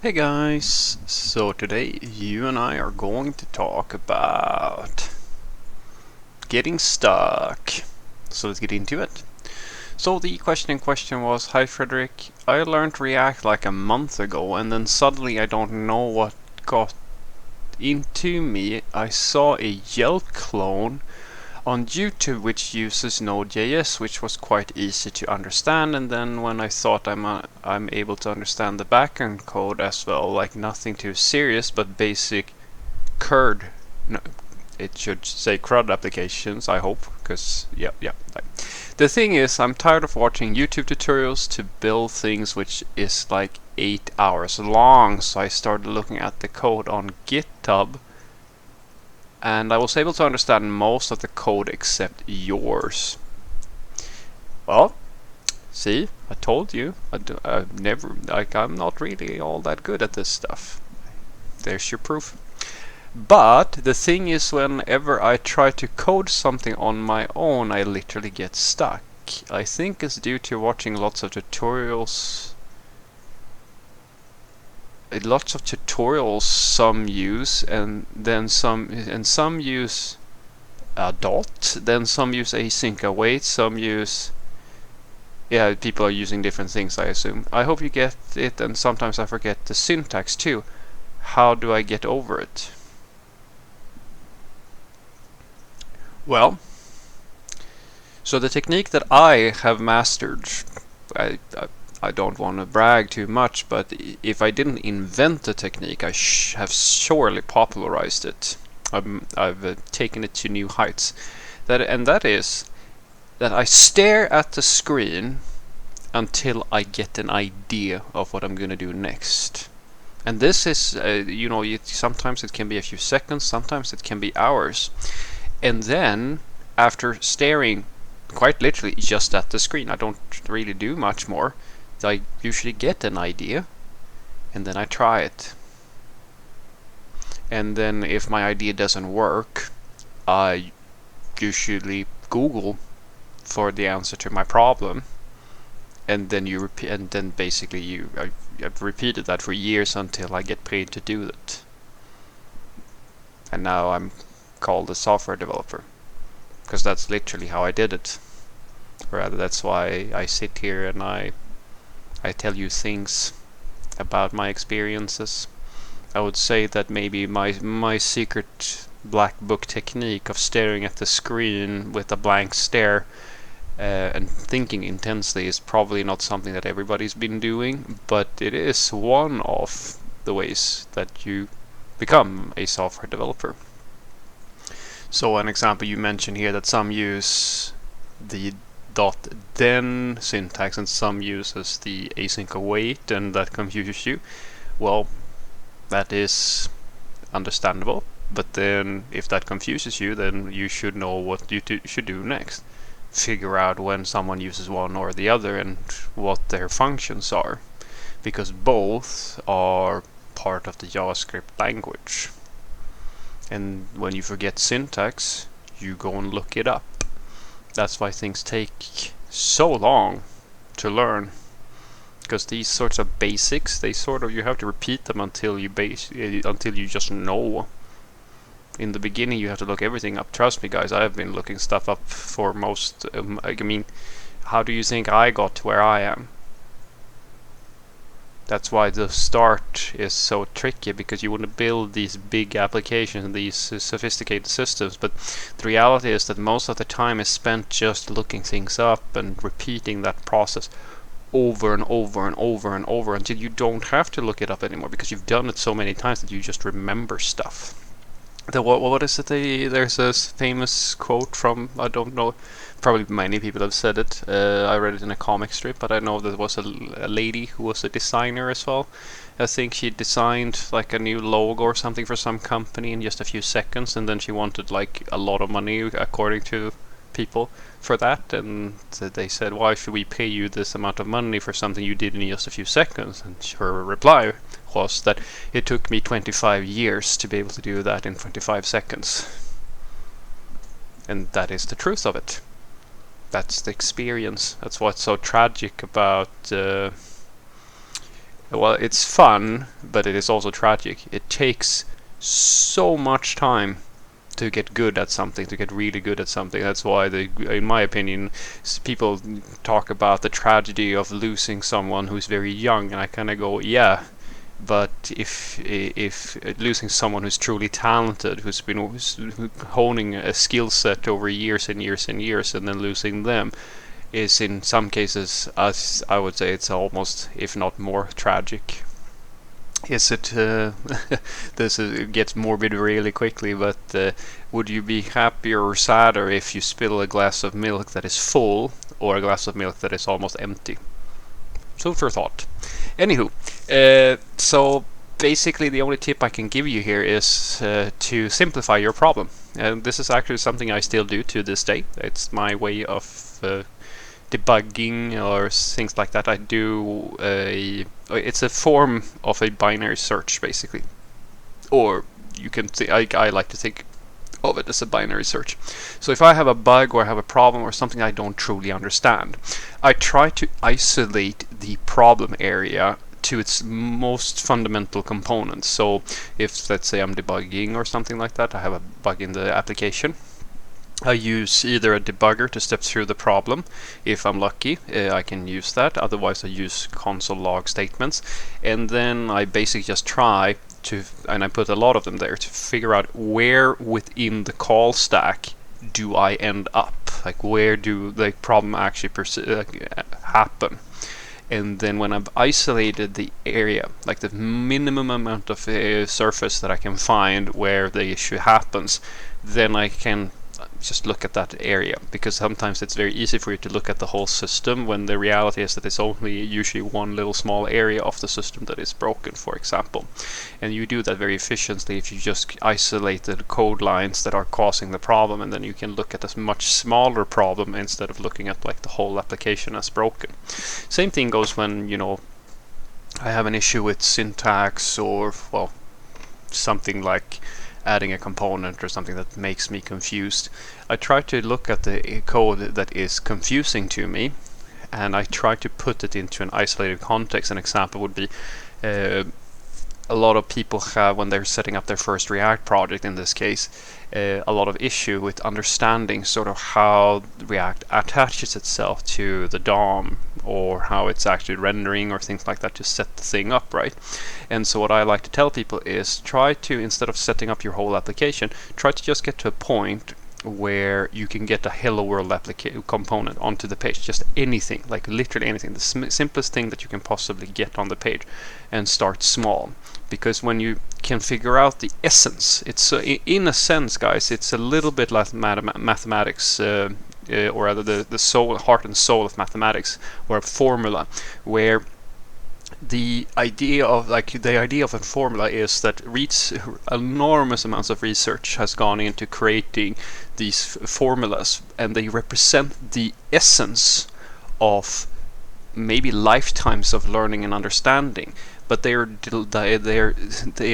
Hey guys, so today you and I are going to talk about getting stuck. So let's get into it. So the question in question was, hi Frederick, I learned React like a month ago and then suddenly I don't know what got into me. I saw a Yelp clone on YouTube which uses Node.js, which was quite easy to understand, and then when I thought I'm able to understand the backend code as well, like nothing too serious but basic CRUD, no, it should say CRUD applications, I hope, because yeah. Like. The thing is, I'm tired of watching YouTube tutorials to build things which is like 8 hours long, so I started looking at the code on GitHub, and I was able to understand most of the code except yours. Well, see, I told you, I'm not really all that good at this stuff. There's your proof. But the thing is, whenever I try to code something on my own, I literally get stuck. I think it's due to watching lots of tutorials. Some use, and then some use dot, then some use async await, some use, yeah, people are using different things, I assume. I hope you get it, and sometimes I forget the syntax too. How do I get over it? Well, so the technique that I have mastered, I, I, I don't want to brag too much, but if I didn't invent the technique, I have surely popularized it. I've taken it to new heights. That is that I stare at the screen until I get an idea of what I'm going to do next. And this is, sometimes it can be a few seconds, sometimes it can be hours. And then, after staring quite literally just at the screen, I don't really do much more. I usually get an idea, and then I try it. And then if my idea doesn't work, I usually Google for the answer to my problem, and then basically I've repeated that for years until I get paid to do it. And now I'm called a software developer, because that's literally how I did it. Or rather, that's why I sit here and I tell you things about my experiences. I would say that maybe my secret black book technique of staring at the screen with a blank stare and thinking intensely is probably not something that everybody's been doing, but it is one of the ways that you become a software developer. So an example you mentioned here, that some use the .then syntax and some uses the async await, and that confuses you. Well, that is understandable, but then if that confuses you, then you should know what you should do next. Figure out when someone uses one or the other and what their functions are, because both are part of the JavaScript language. And when you forget syntax, you go and look it up. That's why things take so long to learn, because these sorts of basics, you have to repeat them until you just know. In the beginning you have to look everything up. Trust me guys, I've been looking stuff up for most, how do you think I got to where I am? That's why the start is so tricky, because you want to build these big applications, these sophisticated systems, but the reality is that most of the time is spent just looking things up and repeating that process over and over and over and over until you don't have to look it up anymore, because you've done it so many times that you just remember stuff. What is it? There's a famous quote from, I don't know, probably many people have said it. I read it in a comic strip, but I know there was a lady who was a designer as well. I think she designed like a new logo or something for some company in just a few seconds, and then she wanted like a lot of money, according to people, for that, and they said, why should we pay you this amount of money for something you did in just a few seconds? And her reply was that it took me 25 years to be able to do that in 25 seconds. And that is the truth of it. That's the experience. That's what's so tragic about Well, it's fun, but it is also tragic. It takes so much time to get good at something, to get really good at something. That's why, in my opinion, people talk about the tragedy of losing someone who's very young, and I kind of go, yeah, but if losing someone who's truly talented, who's been honing a skill set over years and years and years, and then losing them is in some cases, as I would say, it's almost, if not more, tragic. Is it? This gets morbid really quickly, but would you be happier or sadder if you spill a glass of milk that is full or a glass of milk that is almost empty? Food for thought. Anywho, so basically the only tip I can give you here is to simplify your problem. And this is actually something I still do to this day. It's my way of debugging or things like that. I do it's a form of a binary search, basically, or you can I like to think of it as a binary search. So if I have a bug or I have a problem or something I don't truly understand, I try to isolate the problem area to its most fundamental components. So if, let's say, I'm debugging or something like that, I have a bug in the application, I use either a debugger to step through the problem. If I'm lucky, I can use that. Otherwise, I use console log statements. And then I basically just try to, and I put a lot of them there, to figure out where within the call stack do I end up. Like, where do the problem actually happen? And then when I've isolated the area, like the minimum amount of surface that I can find where the issue happens, then I can just look at that area, because sometimes it's very easy for you to look at the whole system when the reality is that it's only usually one little small area of the system that is broken, for example. And you do that very efficiently if you just isolate the code lines that are causing the problem, and then you can look at a much smaller problem instead of looking at like the whole application as broken. Same thing goes when, you know, I have an issue with syntax, or, well, something like adding a component or something that makes me confused. I try to look at the code that is confusing to me, and I try to put it into an isolated context. An example would be a lot of people have, when they're setting up their first React project in this case, a lot of issue with understanding sort of how React attaches itself to the DOM, or how it's actually rendering or things like that to set the thing up, right? And so what I like to tell people is try to, instead of setting up your whole application, try to just get to a point where you can get a Hello World component onto the page, just anything, like literally anything, the simplest thing that you can possibly get on the page, and start small. Because when you can figure out the essence, it's in a sense, guys, it's a little bit like mathematics, or rather the soul, heart and soul of mathematics, or a formula, where the idea of a formula is that enormous amounts of research has gone into creating these formulas, and they represent the essence of maybe lifetimes of learning and understanding, but they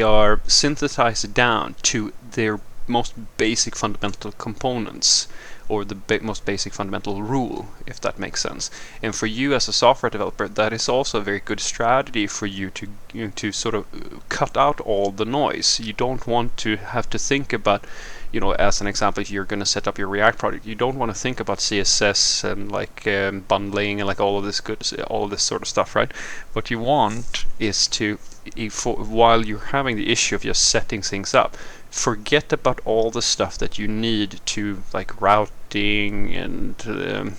are synthesized down to their most basic fundamental components, or the most basic fundamental rule, if that makes sense. And for you as a software developer, that is also a very good strategy for you to sort of cut out all the noise. You don't want to have to think about, you know, as an example, if you're going to set up your React project, you don't want to think about CSS and like bundling and like all of this sort of stuff, right? What you want is to, while you're having the issue of just setting things up, forget about all the stuff that you need to, like routing and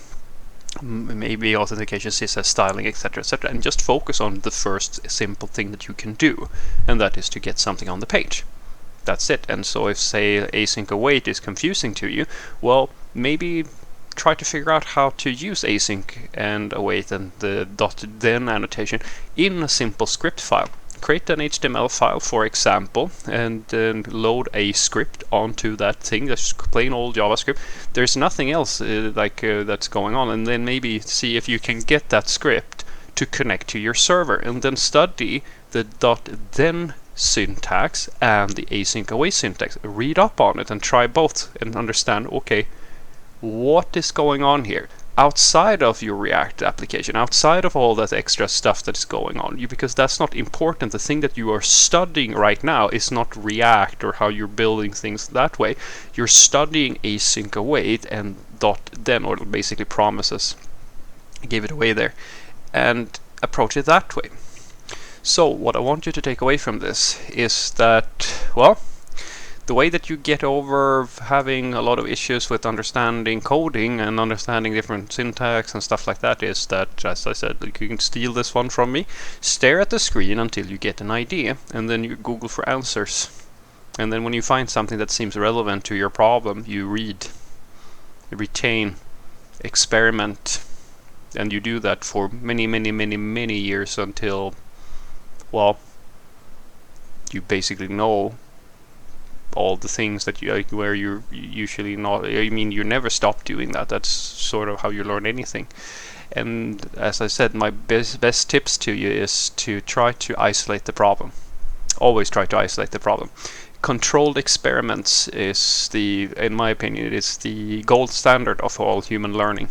maybe authentication, CSS styling, etc., etc., and just focus on the first simple thing that you can do, and that is to get something on the page. That's it. And so if, say, async await is confusing to you, well, maybe try to figure out how to use async and await and the .then annotation in a simple script file. Create an HTML file, for example, and then load a script onto that thing. That's plain old JavaScript. There's nothing else that's going on, and then maybe see if you can get that script to connect to your server, and then study the .then syntax and the async await syntax. Read up on it and try both and understand, okay, what is going on here? outside of your React application, outside of all that extra stuff that is going on, because that's not important. The thing that you are studying right now is not React or how you're building things that way. You're studying async await and .then, or basically promises. I gave it away there, and approach it that way. So what I want you to take away from this is that, well, the way that you get over having a lot of issues with understanding coding and understanding different syntax and stuff like that is that, as I said, you can steal this one from me, stare at the screen until you get an idea, and then you Google for answers. And then when you find something that seems relevant to your problem, you read, retain, experiment, and you do that for many years until, well, you basically know all the things that you where you're usually not. I mean, you never stop doing that. That's sort of how you learn anything. And as I said, my best tips to you is to try to isolate the problem. Always try to isolate the problem. Controlled experiments is in my opinion, it is the gold standard of all human learning.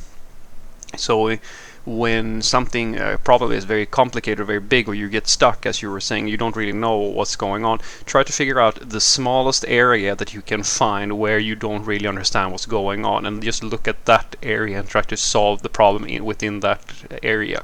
So when something problem is very complicated or very big, or you get stuck, as you were saying, you don't really know what's going on, try to figure out the smallest area that you can find where you don't really understand what's going on, and just look at that area and try to solve the problem within that area.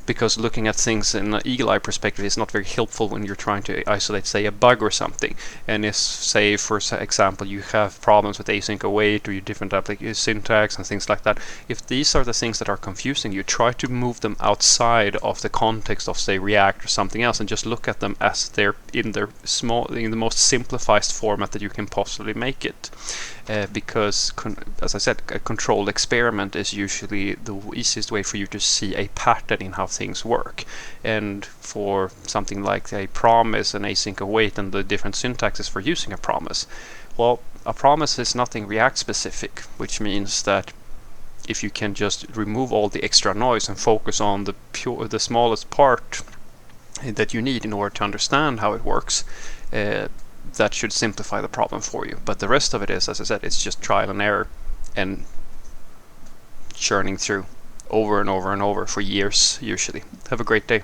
Because looking at things in an eagle-eye perspective is not very helpful when you're trying to isolate, say, a bug or something. And if, say, for example, you have problems with async await or your different syntax and things like that, if these are the things that are confusing you, try to move them outside of the context of, say, React or something else, and just look at them as they're in the most simplified format that you can possibly make it. Because, as I said, a controlled experiment is usually the easiest way for you to see a pattern in how things work. And for something like a promise and async await and the different syntaxes for using a promise, well, a promise is nothing React specific, which means that if you can just remove all the extra noise and focus on the smallest part that you need in order to understand how it works, that should simplify the problem for you. But the rest of it is, as I said, it's just trial and error and churning through over and over and over for years usually. Have a great day.